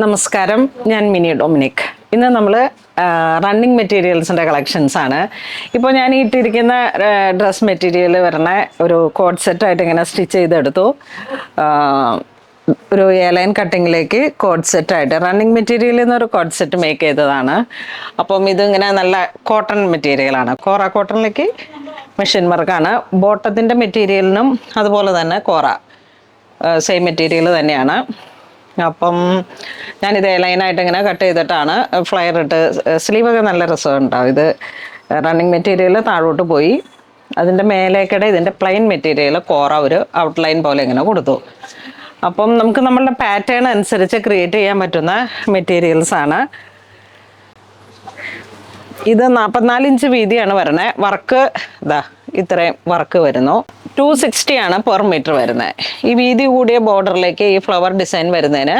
നമസ്കാരം, ഞാൻ mini Dominic. ഇന്ന് നമ്മൾ റണ്ണിങ് മെറ്റീരിയൽസിൻ്റെ കളക്ഷൻസ് ആണ്. ഇപ്പോൾ ഞാൻ ഇട്ടിരിക്കുന്ന ഡ്രസ് മെറ്റീരിയൽ വരണ ഒരു കോഡ് സെറ്റായിട്ട് ഇങ്ങനെ സ്റ്റിച്ച് ചെയ്തെടുത്തു. ഒരു എലൈൻ കട്ടിങ്ങിലേക്ക് കോഡ് സെറ്റായിട്ട് റണ്ണിങ് മെറ്റീരിയലിൽ നിന്നൊരു കോഡ് സെറ്റ് മേക്ക് ചെയ്തതാണ്. അപ്പം ഇതിങ്ങനെ നല്ല കോട്ടൺ മെറ്റീരിയലാണ്. കോറ കോട്ടണിലേക്ക് മെഷീൻ വർക്കാണ്. ബോട്ടത്തിൻ്റെ മെറ്റീരിയലിനും അതുപോലെ തന്നെ കോറ സെയിം മെറ്റീരിയൽ തന്നെയാണ്. അപ്പം ഞാനിത് ലൈനായിട്ട് ഇങ്ങനെ കട്ട് ചെയ്തിട്ടാണ് ഫ്ലയർ ഇട്ട്, സ്ലീവൊക്കെ നല്ല രസമുണ്ടാവും. ഇത് റണ്ണിങ് മെറ്റീരിയൽ താഴോട്ട് പോയി, അതിൻ്റെ മേലേക്കിടെ ഇതിൻ്റെ പ്ലെയിൻ മെറ്റീരിയൽ കോറ ഒരു ഔട്ട്ലൈൻ പോലെ ഇങ്ങനെ കൊടുത്തു. അപ്പം നമുക്ക് നമ്മളുടെ പാറ്റേൺ അനുസരിച്ച് ക്രിയേറ്റ് ചെയ്യാൻ പറ്റുന്ന മെറ്റീരിയൽസാണ്. ഇത് 44 ഇഞ്ച് വീതിയാണ് വരണേ. വർക്ക് ഇതാ ഇത്രയും വർക്ക് വരുന്നു. 260 ആണ് പെർ മീറ്റർ വരുന്നത്. ഈ വീതി കൂടിയ ബോർഡറിലേക്ക് ഈ ഫ്ലവർ ഡിസൈൻ വരുന്നതിന്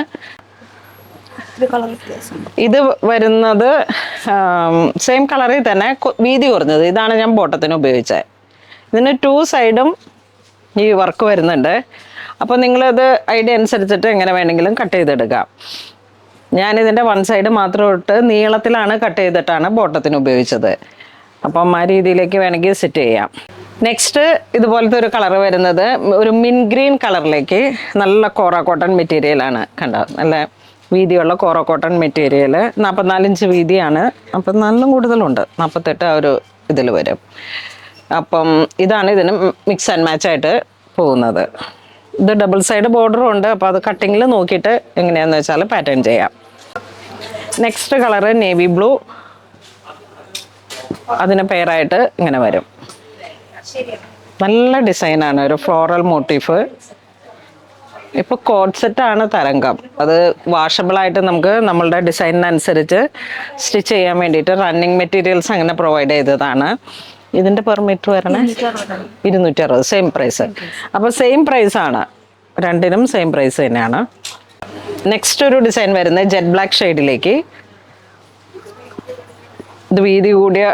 ഇത് വരുന്നത് സെയിം കളറിൽ തന്നെ വീതി കുറഞ്ഞത്. ഇതാണ് ഞാൻ ബോട്ടത്തിന് ഉപയോഗിച്ചത്. ഇതിന് 2 സൈഡും ഈ വർക്ക് വരുന്നുണ്ട്. അപ്പോൾ നിങ്ങളത് ഐഡിയ അനുസരിച്ചിട്ട് എങ്ങനെ വേണമെങ്കിലും കട്ട് ചെയ്തെടുക്കാം. ഞാനിതിൻ്റെ 1 സൈഡ് മാത്രം ഇട്ട് നീളത്തിലാണ് കട്ട് ചെയ്തിട്ടാണ് ബോട്ടത്തിന് ഉപയോഗിച്ചത്. അപ്പം ആ രീതിയിലേക്ക് വേണമെങ്കിൽ സെറ്റ് ചെയ്യാം. നെക്സ്റ്റ് ഇതുപോലത്തെ ഒരു കളർ വരുന്നത് ഒരു മിൻ ഗ്രീൻ കളറിലേക്ക് നല്ല കോറ കോട്ടൺ മെറ്റീരിയലാണ്. കണ്ടോ, നല്ല വീതിയുള്ള കോറ കോട്ടൺ മെറ്റീരിയൽ. 44 ഇഞ്ച് വീതിയാണ്. 44 കൂടുതലുണ്ട്, 48 ആ ഒരു ഇതിൽ വരും. അപ്പം ഇതാണ് ഇതിന് മിക്സ് ആൻഡ് മാച്ച് ആയിട്ട് പോകുന്നത്. ഇത് ഡബിൾ സൈഡ് ബോർഡറും ഉണ്ട്. അപ്പോൾ അത് കട്ടിങ്ങിൽ നോക്കിയിട്ട് എങ്ങനെയാണെന്ന് വെച്ചാൽ പാറ്റേൺ ചെയ്യാം. നെക്സ്റ്റ് കളറ് നേവി ബ്ലൂ, അതിന് പെയറായിട്ട് ഇങ്ങനെ വരും. നല്ല ഡിസൈനാണ്, ഒരു ഫ്ലോറൽ മോട്ടീഫ്. ഇപ്പോൾ കോഡ് സെറ്റാണ് തരംഗം. അത് വാഷബിളായിട്ട് നമുക്ക് നമ്മളുടെ ഡിസൈനിനനുസരിച്ച് സ്റ്റിച്ച് ചെയ്യാൻ വേണ്ടിയിട്ട് റണ്ണിങ് മെറ്റീരിയൽസ് അങ്ങനെ പ്രൊവൈഡ് ചെയ്തതാണ്. ഇതിൻ്റെ പെർ മീറ്റർ വരണേ 260, സെയിം പ്രൈസ്. അപ്പോൾ സെയിം പ്രൈസാണ്, രണ്ടിനും സെയിം പ്രൈസ് തന്നെയാണ്. നെക്സ്റ്റ് ഒരു ഡിസൈൻ വരുന്നത് ജെറ്റ് ബ്ലാക്ക് ഷെയ്ഡിലേക്ക്. ഇത് വീതി കൂടിയ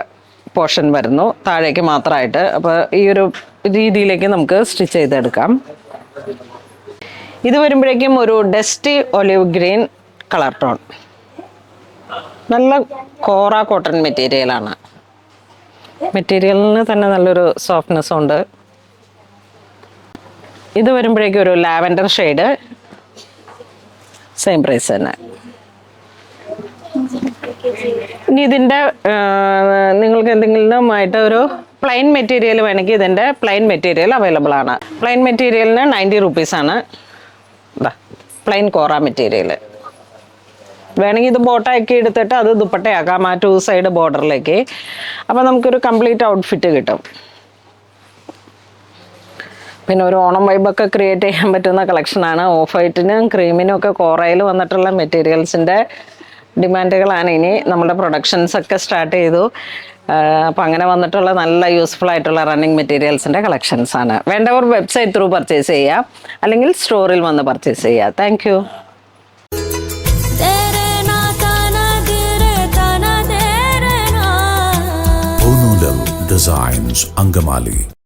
പോർഷൻ വരുന്നു, താഴേക്ക് മാത്രമായിട്ട്. അപ്പോൾ ഈ ഒരു രീതിയിലേക്ക് നമുക്ക് സ്റ്റിച്ച് ചെയ്തെടുക്കാം. ഇത് വരുമ്പോഴേക്കും ഒരു dusty olive green colour tone. നല്ല കോറ കോട്ടൺ മെറ്റീരിയലാണ്. മെറ്റീരിയലിന് തന്നെ നല്ലൊരു സോഫ്റ്റ്നെസ് ഉണ്ട്. ഇത് വരുമ്പോഴേക്കും ഒരു ലാവൻഡർ ഷെയ്ഡ്, സെയിം പ്രൈസ് തന്നെ. ഇനി ഇതിൻ്റെ നിങ്ങൾക്ക് എന്തെങ്കിലുമായിട്ട് ഒരു പ്ലെയിൻ മെറ്റീരിയൽ വേണമെങ്കിൽ ഇതിൻ്റെ പ്ലെയിൻ മെറ്റീരിയൽ അവൈലബിൾ ആണ്. പ്ലെയിൻ മെറ്റീരിയലിന് 90 റുപ്പീസാണ്. പ്ലെയിൻ കോറ മെറ്റീരിയൽ വേണമെങ്കിൽ ഇത് ബോട്ടാക്കി എടുത്തിട്ട് അത് ദുപ്പട്ടയാക്കാം ആ 2 സൈഡ് ബോർഡറിലേക്ക്. അപ്പോൾ നമുക്കൊരു കംപ്ലീറ്റ് ഔട്ട്ഫിറ്റ് കിട്ടും. പിന്നെ ഒരു ഓണം വൈബൊക്കെ ക്രിയേറ്റ് ചെയ്യാൻ പറ്റുന്ന കളക്ഷനാണ്. ഓഫ് വൈറ്റിനും ക്രീമിനും ഒക്കെ കോറയിൽ വന്നിട്ടുള്ള മെറ്റീരിയൽസിൻ്റെ ഡിമാൻഡുകളാണ്. ഇനി നമ്മുടെ പ്രൊഡക്ഷൻസൊക്കെ സ്റ്റാർട്ട് ചെയ്തു. അപ്പോൾ അങ്ങനെ വന്നിട്ടുള്ള നല്ല യൂസ്ഫുൾ ആയിട്ടുള്ള റണ്ണിങ് മെറ്റീരിയൽസിൻ്റെ കളക്ഷൻസാണ്. വേണ്ടവർ വെബ്സൈറ്റ് ത്രൂ പർച്ചേസ് ചെയ്യാം, അല്ലെങ്കിൽ സ്റ്റോറിൽ വന്ന് പർച്ചേസ് ചെയ്യാം. Thank you. Designs, Angamali.